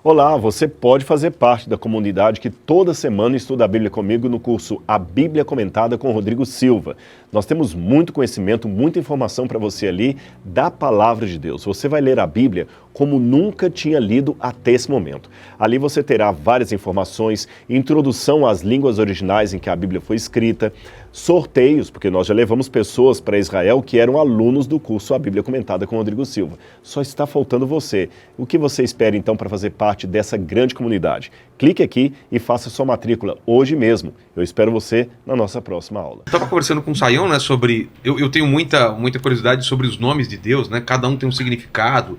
Olá, você pode fazer parte da comunidade que toda semana estuda a Bíblia comigo no curso A Bíblia Comentada com Rodrigo Silva. Nós temos muito conhecimento, muita informação para você ali da Palavra de Deus. Você vai ler a Bíblia como nunca tinha lido até esse momento. Ali você terá várias informações, introdução às línguas originais em que a Bíblia foi escrita, sorteios, porque nós já levamos pessoas para Israel que eram alunos do curso A Bíblia Comentada com Rodrigo Silva. Só está faltando você. O que você espera então para fazer parte dessa grande comunidade? Clique aqui e faça sua matrícula hoje mesmo. Eu espero você na nossa próxima aula. Eu estava conversando com o Sayão, né, sobre... Eu tenho muita curiosidade sobre os nomes de Deus, né? Cada um tem um significado.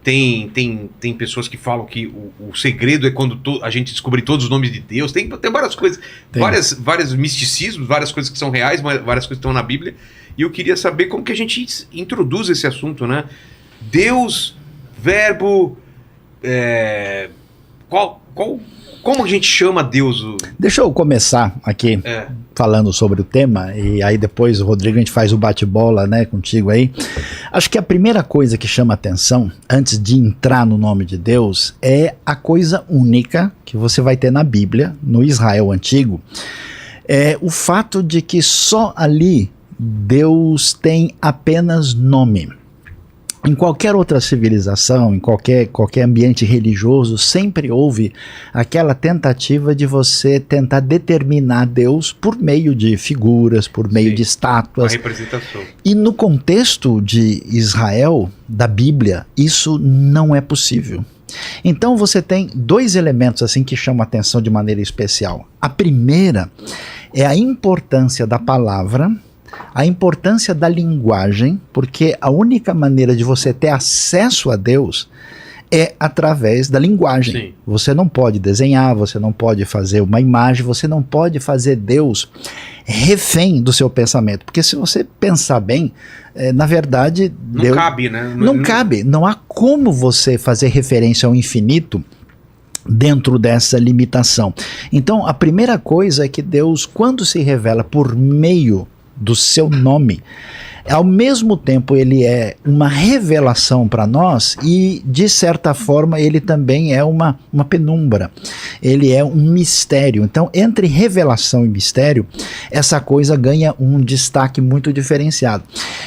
Tem pessoas que falam que o segredo é quando a gente descobrir todos os nomes de Deus. Tem várias coisas, vários misticismos, várias coisas que são reais, várias coisas que estão na Bíblia. E eu queria saber como que a gente introduz esse assunto, né? Deus, verbo, como a gente chama Deus? Deixa eu começar aqui falando sobre o tema, e aí depois, Rodrigo, a gente faz o bate-bola, né, contigo aí. Acho que a primeira coisa que chama atenção, antes de entrar no nome de Deus, é a coisa única que você vai ter na Bíblia, no Israel Antigo, é o fato de que só ali Deus tem apenas nome. Em qualquer outra civilização, em qualquer ambiente religioso, sempre houve aquela tentativa de você tentar determinar Deus por meio de figuras, por meio de estátuas. A representação. E no contexto de Israel, da Bíblia, isso não é possível. Então você tem dois elementos assim que chamam a atenção de maneira especial. A primeira é a importância da palavra, a importância da linguagem, porque a única maneira de você ter acesso a Deus é através da linguagem. Sim. Você não pode desenhar, você não pode fazer uma imagem, você não pode fazer Deus refém do seu pensamento, porque se você pensar bem, na verdade... Não cabe, né? Não cabe, não há como você fazer referência ao infinito dentro dessa limitação. Então a primeira coisa é que Deus, quando se revela por meio do seu nome, ao mesmo tempo ele é uma revelação para nós e de certa forma ele também é uma penumbra, ele é um mistério. Então entre revelação e mistério, essa coisa ganha um destaque muito diferenciado.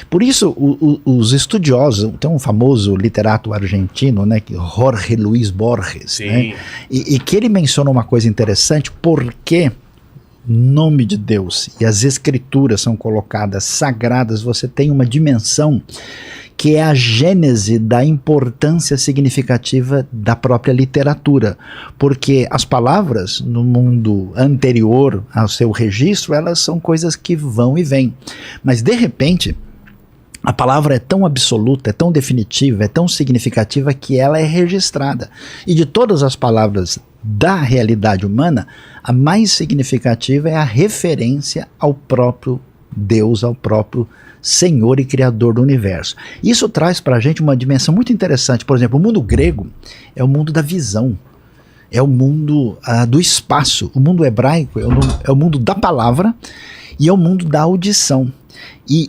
Por isso os estudiosos, tem um famoso literato argentino, né, Jorge Luis Borges, né, e que ele menciona uma coisa interessante, porque nome de Deus e as escrituras são colocadas sagradas, você tem uma dimensão que é a gênese da importância significativa da própria literatura, porque as palavras no mundo anterior ao seu registro, elas são coisas que vão e vêm, mas de repente a palavra é tão absoluta, é tão definitiva, é tão significativa que ela é registrada. E de todas as palavras da realidade humana, a mais significativa é a referência ao próprio Deus, ao próprio Senhor e Criador do universo. Isso traz para a gente uma dimensão muito interessante. Por exemplo, o mundo grego é o mundo da visão, é o mundo do espaço. O mundo hebraico é o mundo da palavra e é o mundo da audição. E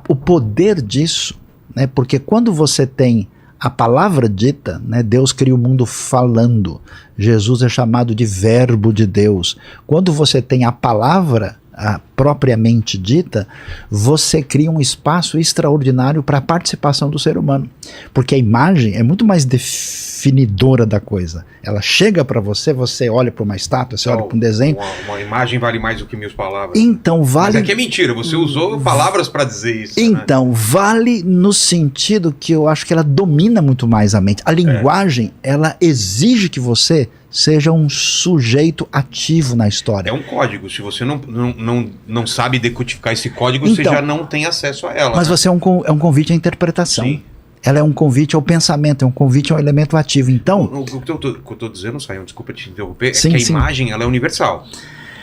o poder disso, né, porque quando você tem a palavra dita, né, Deus cria o mundo falando, Jesus é chamado de verbo de Deus. Quando você tem a palavra propriamente dita, você cria um espaço extraordinário para a participação do ser humano, porque a imagem é muito mais definidora da coisa. Ela chega para você, você olha para uma estátua, você olha para um desenho. Uma imagem vale mais do que 1000 palavras. Então vale. Mas é que é mentira, você usou palavras para dizer isso. Então, né? Vale no sentido que eu acho que ela domina muito mais a mente. A linguagem, ela exige que você seja um sujeito ativo na história. É um código. Se você não sabe decodificar esse código, então, você já não tem acesso a ela. Mas você é um convite à interpretação. Sim. Ela é um convite ao pensamento, é um convite ao elemento ativo. Então, o que eu estou dizendo, Sayão, desculpa te interromper, é que a imagem ela é universal.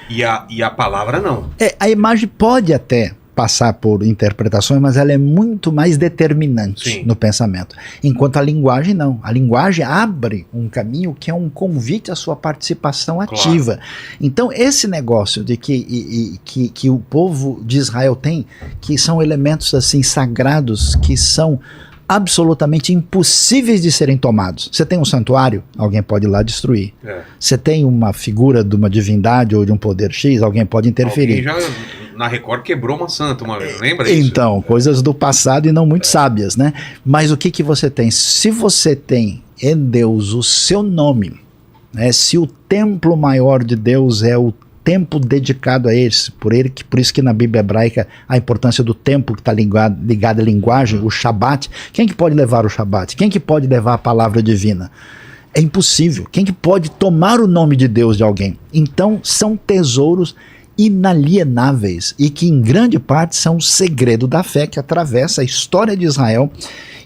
E a palavra não. A imagem pode até passar por interpretações, mas ela é muito mais determinante no pensamento. Enquanto a linguagem não. A linguagem abre um caminho que é um convite à sua participação ativa. Claro. Então esse negócio de que o povo de Israel tem, que são elementos assim sagrados, que são absolutamente impossíveis de serem tomados. Você tem um santuário, alguém pode ir lá destruir. Você tem uma figura de uma divindade ou de um poder X, alguém pode interferir. Alguém já, na Record, quebrou uma santa uma vez, lembra disso? Então, coisas do passado e não muito sábias, né? Mas o que você tem? Se você tem em Deus o seu nome, né? Se o templo maior de Deus é o tempo dedicado a esse, por isso que na Bíblia hebraica a importância do tempo que está ligado à linguagem, o Shabat. Quem que pode levar o Shabat? Quem que pode levar a palavra divina? É impossível. Quem que pode tomar o nome de Deus de alguém? Então são tesouros inalienáveis e que em grande parte são o segredo da fé que atravessa a história de Israel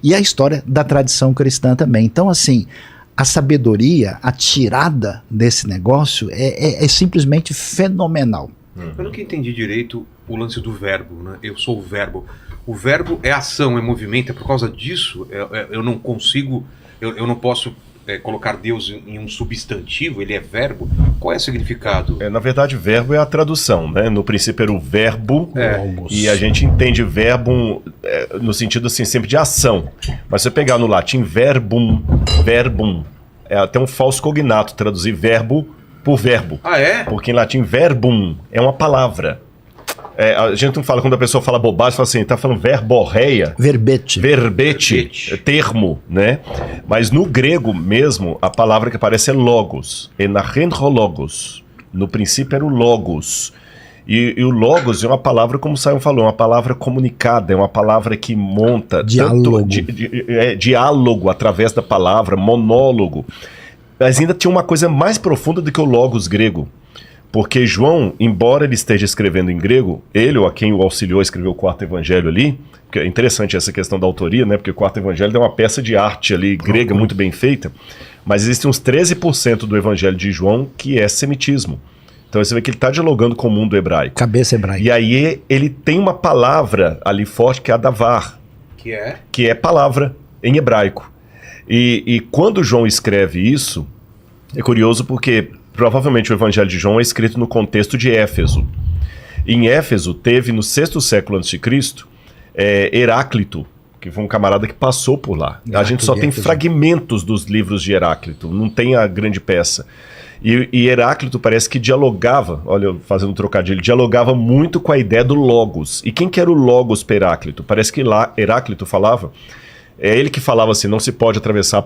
e a história da tradição cristã também. Então assim, a sabedoria, a tirada desse negócio é simplesmente fenomenal. Eu nunca entendi direito o lance do verbo, né? Eu sou o verbo. O verbo é ação, é movimento, é por causa disso eu não consigo, eu não posso colocar Deus em um substantivo, ele é verbo. Qual é o significado? Na verdade, verbo é a tradução, né? No princípio era o verbo, e a gente entende verbo no sentido assim, sempre de ação. Mas se você pegar no latim verbum, é até um falso cognato, traduzir verbo por verbo. Ah, é? Porque em latim verbum é uma palavra. A gente não fala, quando a pessoa fala bobagem, fala assim, tá falando verborreia. Verbete, termo, né? Mas no grego mesmo, a palavra que aparece é logos, enarrenrologos. No princípio era o logos. E o logos é uma palavra, como o Simon falou, uma palavra comunicada, é uma palavra que monta diálogo, diálogo através da palavra, monólogo. Mas ainda tinha uma coisa mais profunda do que o logos grego. Porque João, embora ele esteja escrevendo em grego, ele ou a quem o auxiliou a escrever o quarto evangelho ali, porque é interessante essa questão da autoria, né? Porque o quarto evangelho é uma peça de arte ali, grega, muito bem feita, mas existem uns 13% do evangelho de João que é semitismo. Então você vê que ele está dialogando com o mundo hebraico. Cabeça hebraica. E aí ele tem uma palavra ali forte que é a davar. Que é palavra em hebraico. E quando João escreve isso, é curioso porque provavelmente o Evangelho de João é escrito no contexto de Éfeso. Em Éfeso teve no 6º século a.C. Heráclito, que foi um camarada que passou por lá. A gente só tem fragmentos dos livros de Heráclito, não tem a grande peça. E Heráclito parece que dialogava, olha, fazendo um trocadilho, dialogava muito com a ideia do Logos. E quem que era o Logos para Heráclito? Parece que lá Heráclito falava, é ele que falava assim, não se pode atravessar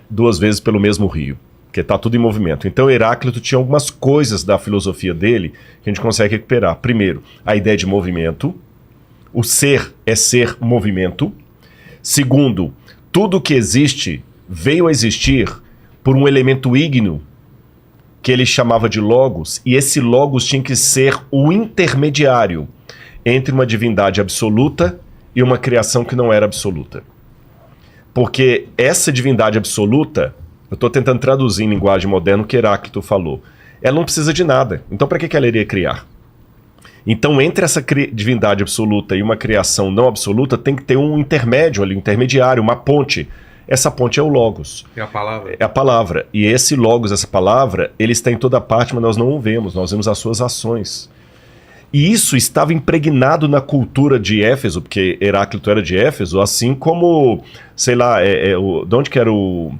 duas vezes pelo mesmo rio, porque está tudo em movimento. Então Heráclito tinha algumas coisas da filosofia dele que a gente consegue recuperar. Primeiro, a ideia de movimento. O ser é ser movimento. Segundo, tudo que existe veio a existir por um elemento ígneo que ele chamava de logos, e esse logos tinha que ser o intermediário entre uma divindade absoluta e uma criação que não era absoluta. Porque essa divindade absoluta, eu estou tentando traduzir em linguagem moderna o que Heráclito falou, ela não precisa de nada, então para que ela iria criar? Então entre essa divindade absoluta e uma criação não absoluta tem que ter um intermédio ali, um intermediário, uma ponte. Essa ponte é o Logos. É a palavra. É a palavra. E esse Logos, essa palavra, ele está em toda parte, mas nós não o vemos, nós vemos as suas ações. E isso estava impregnado na cultura de Éfeso, porque Heráclito era de Éfeso, assim como, sei lá, de onde que era o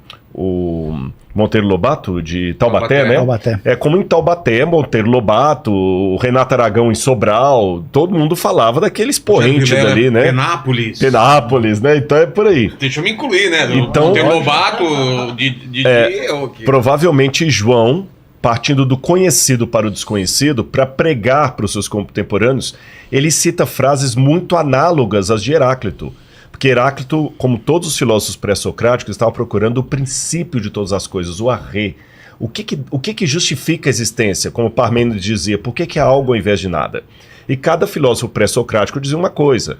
Monteiro Lobato, de Taubaté, né? Taubaté. É como em Taubaté, Monteiro Lobato, o Renato Aragão em Sobral, todo mundo falava daqueles poentes ali, né? Penápolis, né? Então é por aí. Deixa eu me incluir, né? Então, Monteiro Lobato, provavelmente João, partindo do conhecido para o desconhecido, para pregar para os seus contemporâneos, ele cita frases muito análogas às de Heráclito. Porque Heráclito, como todos os filósofos pré-socráticos, estava procurando o princípio de todas as coisas, o arrê. O que justifica a existência? Como Parmênides dizia, por que há algo ao invés de nada? E cada filósofo pré-socrático dizia uma coisa.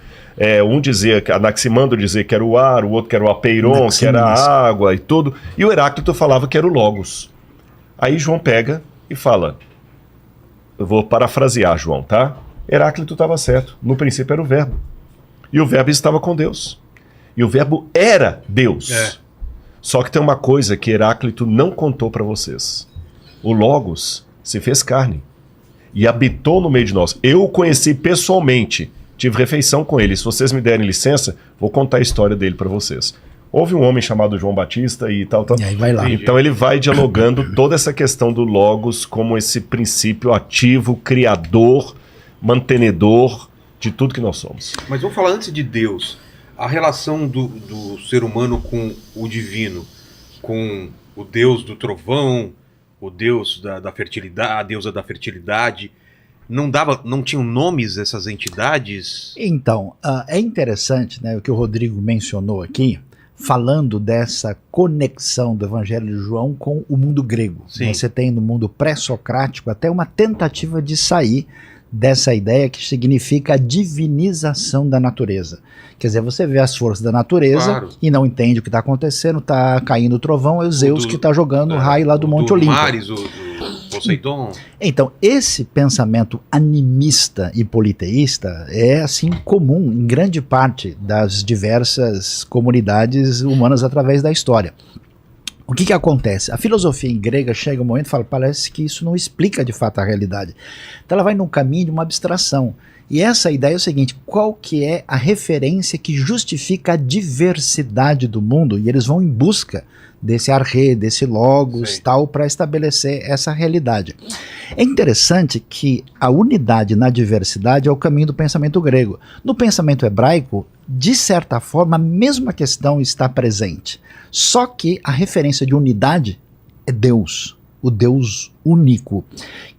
Um dizia, Anaximandro dizia que era o ar, o outro que era o apeiron, que era a água e tudo. E o Heráclito falava que era o logos. Aí João pega e fala, eu vou parafrasear João, tá? Heráclito estava certo, no princípio era o verbo. E o verbo estava com Deus. E o verbo era Deus. Só que tem uma coisa que Heráclito não contou para vocês. O Logos se fez carne e habitou no meio de nós. Eu o conheci pessoalmente. tive refeição com ele. Se vocês me derem licença, vou contar a história dele para vocês. Houve um homem chamado João Batista e tal. E aí vai lá. Então ele vai dialogando toda essa questão do Logos como esse princípio ativo, criador, mantenedor de tudo que nós somos. Mas vamos falar antes de Deus. A relação do ser humano com o divino, com o Deus do trovão, o Deus da fertilidade, a deusa da fertilidade, não tinham nomes essas entidades? Então, é interessante, né, o que o Rodrigo mencionou aqui, falando dessa conexão do Evangelho de João com o mundo grego. Sim. Você tem no mundo pré-socrático até uma tentativa de sair dessa ideia que significa a divinização da natureza. Quer dizer, você vê as forças da natureza, Claro. e não entende o que está acontecendo, está caindo o trovão, é o Zeus que está jogando o raio lá do Monte Olimpo. Mares, do Poseidon. Então, esse pensamento animista e politeísta é assim comum em grande parte das diversas comunidades humanas através da história. O que acontece? A filosofia em grega chega um momento e fala, parece que isso não explica de fato a realidade. Então ela vai num caminho de uma abstração. E essa ideia é o seguinte, qual que é a referência que justifica a diversidade do mundo? E eles vão em busca desse arre, desse logos, Sei. tal, para estabelecer essa realidade. É interessante que a unidade na diversidade é o caminho do pensamento grego. No pensamento hebraico, de certa forma, a mesma questão está presente. Só que a referência de unidade é Deus, o Deus único,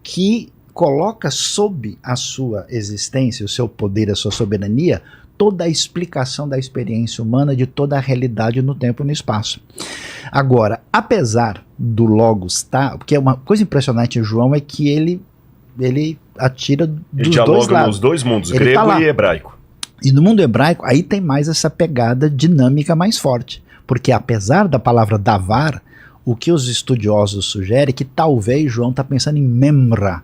que coloca sob a sua existência, o seu poder, a sua soberania, toda a explicação da experiência humana, de toda a realidade no tempo e no espaço. Agora, apesar do Logos estar, porque é uma coisa impressionante em João é que ele atira dos Ele dois dialoga lados. nos dois mundos, Ele grego tá lá. e hebraico. E no mundo hebraico, aí tem mais essa pegada dinâmica mais forte. Porque apesar da palavra davar, o que os estudiosos sugerem é que talvez João está pensando em memra,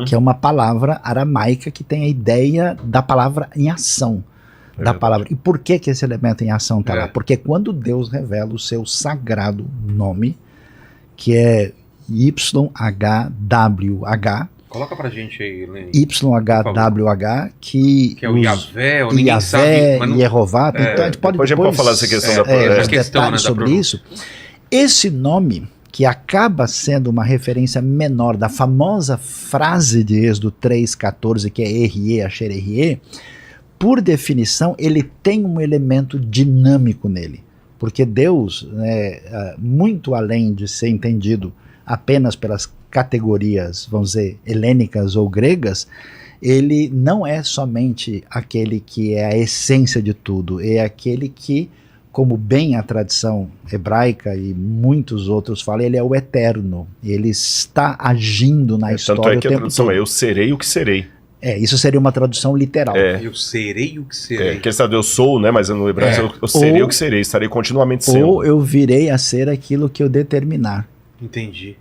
que é uma palavra aramaica que tem a ideia da palavra em ação. Da palavra. E por que esse elemento em ação está lá? Porque quando Deus revela o seu sagrado nome, que é YHWH, Coloca pra gente aí, Lenny. YHWH, que é o Yahvé, ou ninguém Yahvé, sabe. Mas não... Yehová, então a gente pode depois falar dessa questão da os questão, detalhes né, da sobre isso. Esse nome, que acaba sendo uma referência menor da famosa frase de Êxodo 3,14, que é Erie, Asher Erie, por definição, ele tem um elemento dinâmico nele. Porque Deus, muito além de ser entendido apenas pelas categorias, vamos dizer, helênicas ou gregas, ele não é somente aquele que é a essência de tudo, é aquele que, como bem a tradição hebraica e muitos outros falam, ele é o eterno, ele está agindo na história Tanto é que o a tempo tradução todo. é eu serei o que serei. Isso seria uma tradução literal. Eu serei o que serei. Que eu sou, né? Mas no hebraico eu serei o que serei, estarei continuamente sendo. Ou eu virei a ser aquilo que eu determinar. Entendi.